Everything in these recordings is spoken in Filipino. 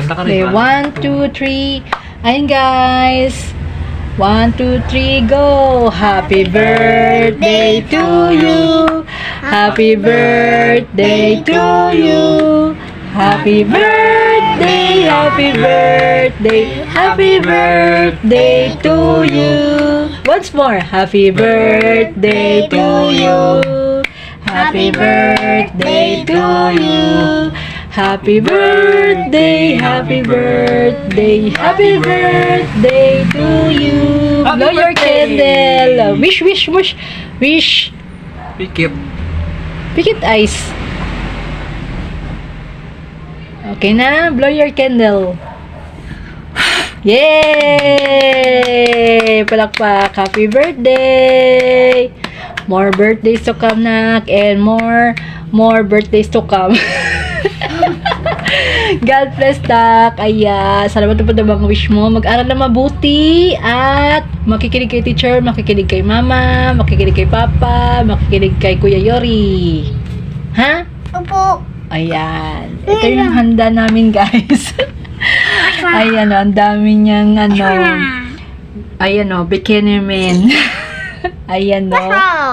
Kanta ka Okay, rin. 1, 2, 3. Ayun guys. 1, 2, 3, go! Happy birthday to you! Happy birthday to you! Happy birthday! Happy birthday! Happy birthday to you! Once more! Happy birthday to you! Happy birthday to you! Happy birthday, happy birthday, happy birthday to you. Blow your candle. Wish, wish, wish, wish. Pikit. Pikit eyes. Okay na, blow your candle. Yay! Palakpak, happy birthday. More birthdays to come, nak, and more birthdays to come. God bless, tak. Ayan. Salamat po na mga wish mo. Mag-aral na mabuti at makikinig kay teacher, makikinig kay mama, makikinig kay papa, makikinig kay Kuya Yori. Ha? Opo. Ayan. Ito yung handa namin, guys. Ayan, o. Ang dami niyang, ayan, o. Bikini man. Ayan, o.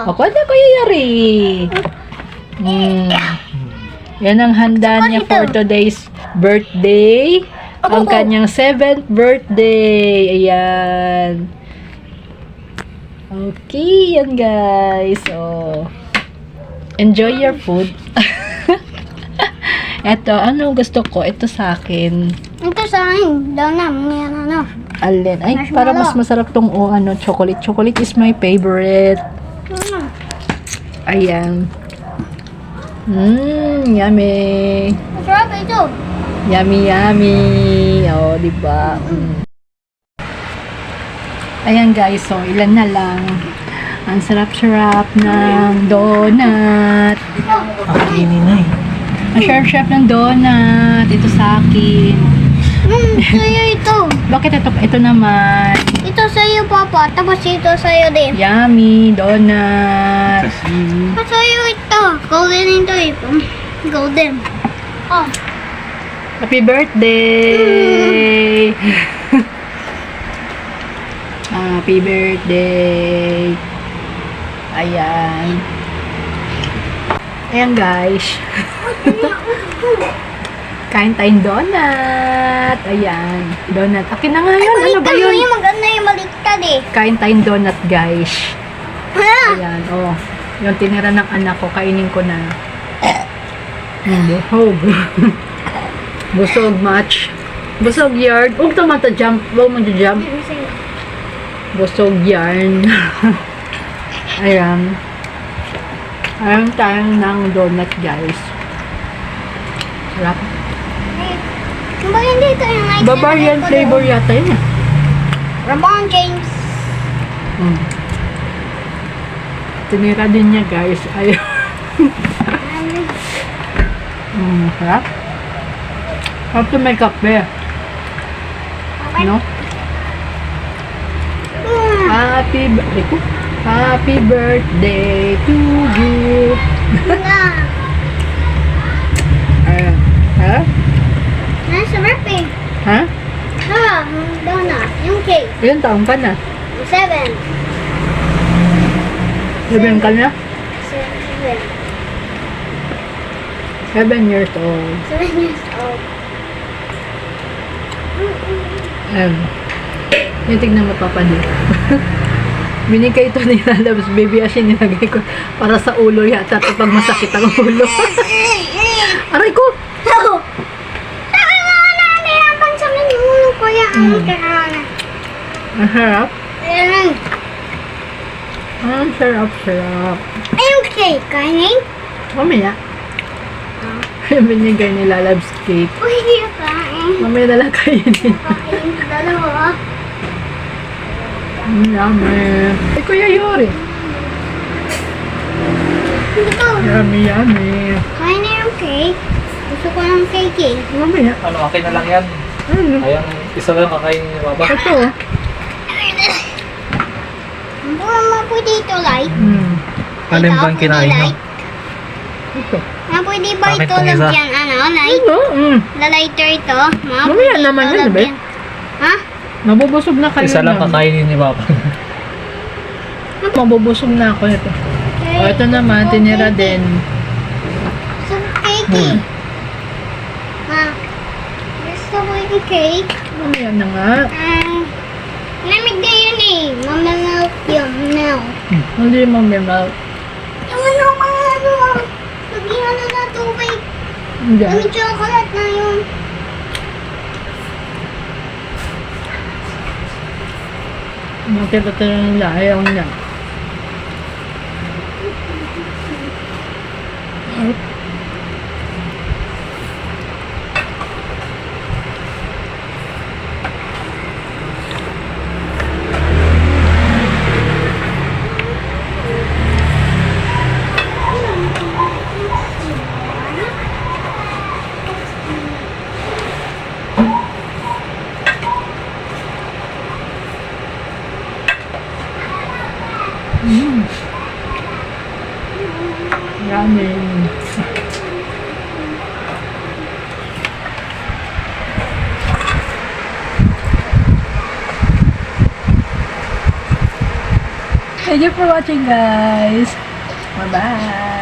Ako na, Kuya Yori. Yan ang handa niya for today's birthday. Ang kanyang 7th birthday. Ayan. Okay, yan guys. So, enjoy your food. Eto, ano gusto ko? Ito sa akin. Ito sa akin. Daw na. Yan ano. Alin? Ay, Marshmallow. para mas masarap tong chocolate. Chocolate is my favorite. Ayan. Yummy. Masarap ito. Yummy, yummy. Oh, diba? Ayan guys, so ilan na lang. Ang sarap-sarap ng donut. Pakinin na eh. Ang sarap-sarap ng donut. Ito sa akin. Sa'yo ito. Bakit ito? Ito naman. Ito sa'yo, Papa. Tapos ito sa'yo din. Yummy donut. Sa'yo ito. Golden ito eh. Golden. Oh. Happy birthday! Happy birthday! Ayan. Ayan guys. Kain tayong donut. Ayan. Donut. Akin na nga yun. Ano ba yun? Yung maganda yung baliktad eh. Kain tayong donut guys. Ha? Ayan. Oh. Yung tinira ng anak ko. Kainin ko na. Busog. Busog much. Busog yard. Huwag ito mata-jump. Huwag mata-jump. Busog yarn. Ayan. Ayan tayong ng donut guys. Sarap. Ba hindi ito yung nice Bavarian flavor yata yun. Ramon James. Tinira din niya guys. Ayun. Sarap. Sarap to may kape. No? Happy birthday to you. Ayan. Ha? Sarap eh. Ha? Donut. Yung cake. Ilan taong ka na? 7. 7 ka na? 7. 7 years old. 7 years old. Yung tignan mo papanood. Binigay ito ni Lalabs baby asin nilagay ko para sa ulo yata kapag masakit ang ulo. Aray ko! Sabi mo na, nahirapan sa amin yung ulo ko yan. Ang sarap. Ayan. Ang sarap. Ayun cake, kainin? Mamaya. Yung binigay ni Lalabs cake. Pwede kain. Mamaya na lang kainin. Kain sa dalawa. Yummy. Ay, Kuya Yori. Ito. Yummy. Kain na yung cake. Gusto ko ng cake eh. Mamaya. Ano, akin na lang yan. Ano? Ayan, isa lang kakain ni Papa. Ito. Buwan mo pwede ito light. Alin ba ang kinain nyo? Ito. Pwede ba Bakit ito itong isa? lagyan light. Ano? Lighter ito. Mamaya naman yan, diba? Ha? Mabubusog na kayo Isa lang nun. kakainin ni Papa. Mabubusog na ako nito. O, ito naman, tinira din. So, cake. Ma, gusto ko yung cake. Mamaya na nga. Lamig na yun eh. Mamalawak yun. No. Hindi mo mimalt. Yung ano. Lagyan na na tubig. Hindi. Yung chocolate na yun. Makita nila, ayaw niya. Yummy. Thank you for watching, guys. Bye-bye.